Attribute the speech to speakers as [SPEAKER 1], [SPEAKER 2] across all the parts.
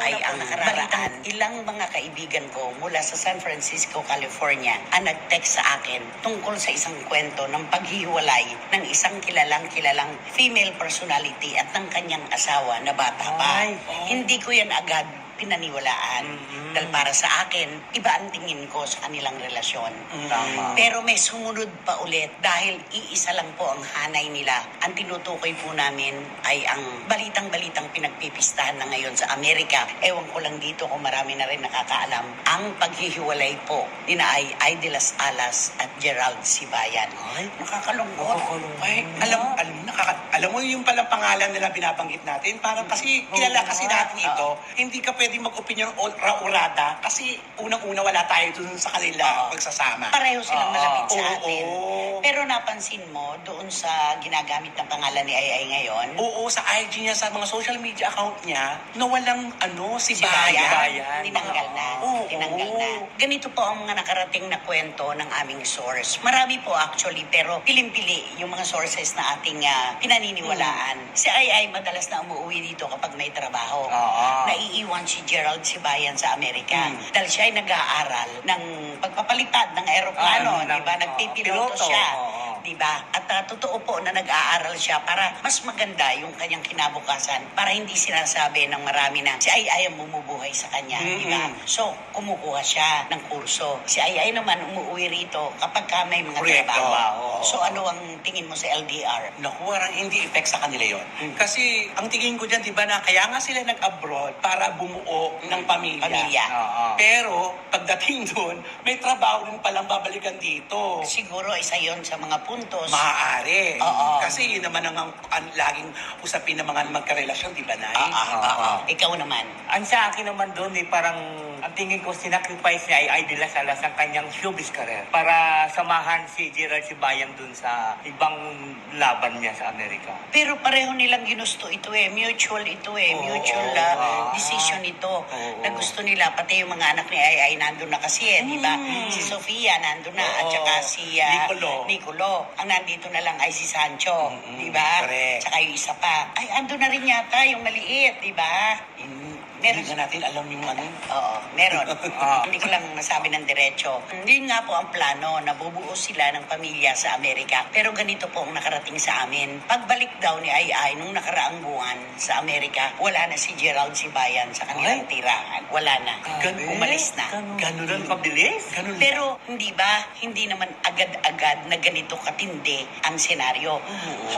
[SPEAKER 1] ay ang nakararaan. Ilang mga kaibigan ko mula sa San Francisco, California ang nag-text sa akin tungkol sa isang kwento ng paghihiwalay ng isang kilalang female personality at ng kanyang asawa na bata pa. Hindi ko yan agad pinaniwalaan. Dahil para sa akin, iba ang tingin ko sa kanilang relasyon.
[SPEAKER 2] Tama.
[SPEAKER 1] Pero may sumunod pa ulit dahil iisa lang po ang hanay nila. Ang tinutukoy po namin ay ang balitang pinagpipistahan na ngayon sa Amerika. Ewan ko lang dito kung marami na rin nakakaalam. Ang paghihiwalay po ni na ay de las Alas at Gerald Sibayan.
[SPEAKER 2] Ay,
[SPEAKER 1] Nakakalungkot.
[SPEAKER 2] Ay, alam mo yung palang pangalan nila binabanggit natin, parang kasi kilala kasi natin ito, hindi ka pwedeng mag-opinion urada kasi unang-una wala tayo dun sa kanila pagsasama.
[SPEAKER 1] Pareho silang malapit sa atin.
[SPEAKER 2] Oo.
[SPEAKER 1] Pero napansin mo doon sa ginagamit ng pangalan ni Ay ngayon?
[SPEAKER 2] Oo, sa IG niya, sa mga social media account niya, na walang si
[SPEAKER 1] Si Bayan,
[SPEAKER 2] Bayan.
[SPEAKER 1] tinanggal na.
[SPEAKER 2] Oo.
[SPEAKER 1] Tinanggal na. Ganito po ang mga nakarating na kwento ng aming source. Marami po actually, pero piling-pili yung mga sources na ating pinaniniwalaan. Si Ay madalas na umuwi dito kapag may trabaho. Naiiwan si Gerald Sibayan sa Amerika. Dahil siya ay nag-aaral ng pagpapalipad ng aeroplano, di ba? Nagpipiloto siya. Diba? At totoo po na nag-aaral siya para mas maganda yung kanyang kinabukasan, para hindi sinasabi ng marami na si Ay ang bumubuhay sa kanya, diba? So, kumukuha siya ng kurso. Si Ay naman umuwi rito kapag may mga trabaho. So, ano ang tingin mo sa LDR?
[SPEAKER 2] Naku, parang hindi effect sa kanila yon. Kasi, ang tingin ko dyan, di ba na kaya nga sila nag-abroad para bumuo ng pamilya. Pero, pagdating doon, may trabaho rin palang babalikan dito.
[SPEAKER 1] Siguro isa yon sa mga puntos.
[SPEAKER 2] Maaari.
[SPEAKER 1] Oo.
[SPEAKER 2] Kasi yun naman ang laging usapin ng mga magkarelasyon, di ba, Nay?
[SPEAKER 1] Ikaw naman.
[SPEAKER 3] Ang sa akin naman doon, parang ang tingin ko sinacrifice niya ay de las Alas ang kanyang showbiz career para samahan si Gerald Sibayan doon sa ibang laban niya sa Amerika.
[SPEAKER 1] Pero pareho nilang ginusto ito mutual ito mutual decision ito na gusto nila, pati yung mga anak ni Ay nandun na kasi di ba? Si Sofia nandun na at saka si Nicolo. Ang nandito na lang ay si Sancho, di ba? Tsaka yung isa pa. Ay, andun na rin yata yung maliit, di ba? Meron.
[SPEAKER 2] Hindi na natin alam yung ano.
[SPEAKER 1] Oo, meron. Hindi ko lang masabi ng diretso. Yun nga po ang plano, na bubuo sila ng pamilya sa Amerika. Pero ganito po ang nakarating sa amin. Pagbalik daw ni Ay nung nakaraang buwan sa Amerika, wala na si Gerald Sibayan sa kanilang tirahan. Wala na. Umalis na.
[SPEAKER 3] Ganun kabilis?
[SPEAKER 1] Pero hindi ba, hindi naman agad-agad na ganito katindi ang senaryo.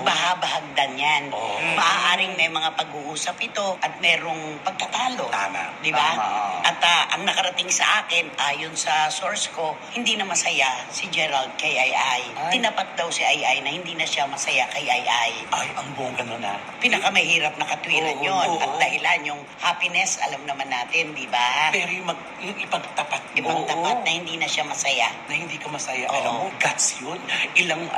[SPEAKER 1] Bahagdan yan. Maaaring may mga pag-uusap ito at merong pagtatalo.
[SPEAKER 2] Tama.
[SPEAKER 1] Di ba?
[SPEAKER 3] Tama.
[SPEAKER 1] At ang nakarating sa akin, ayon sa source ko, hindi na masaya si Gerald kay Ay. Tinapat daw si Ay na hindi na siya masaya kay Ay.
[SPEAKER 2] Ay, ang bongga nun
[SPEAKER 1] Pinakamahirap na katwiran yon. At dahilan yung happiness, alam naman natin, di ba?
[SPEAKER 2] Pero yung ipagtapat mo.
[SPEAKER 1] Ipagtapat na hindi na siya masaya.
[SPEAKER 2] Na hindi ka masaya. Alam mo, guts yun. Ilang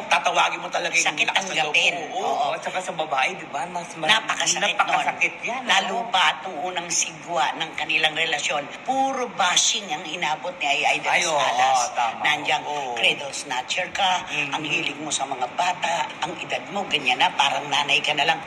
[SPEAKER 2] tatawagin mo talaga yung
[SPEAKER 1] Sakit
[SPEAKER 2] lakas ng loob
[SPEAKER 1] tanggapin.
[SPEAKER 2] mo.
[SPEAKER 3] Oo, at saka sa babae, di ba?
[SPEAKER 1] Napakasakit
[SPEAKER 3] yan.
[SPEAKER 1] Lalo pa at nung unang sigwa ng kanilang relasyon, puro bashing ang inabot ni Ay de las Alas.
[SPEAKER 3] Tama.
[SPEAKER 1] Nandiyan, cradle snatcher ka, ang hilig mo sa mga bata, ang edad mo, ganyan na, parang nanay ka na lang.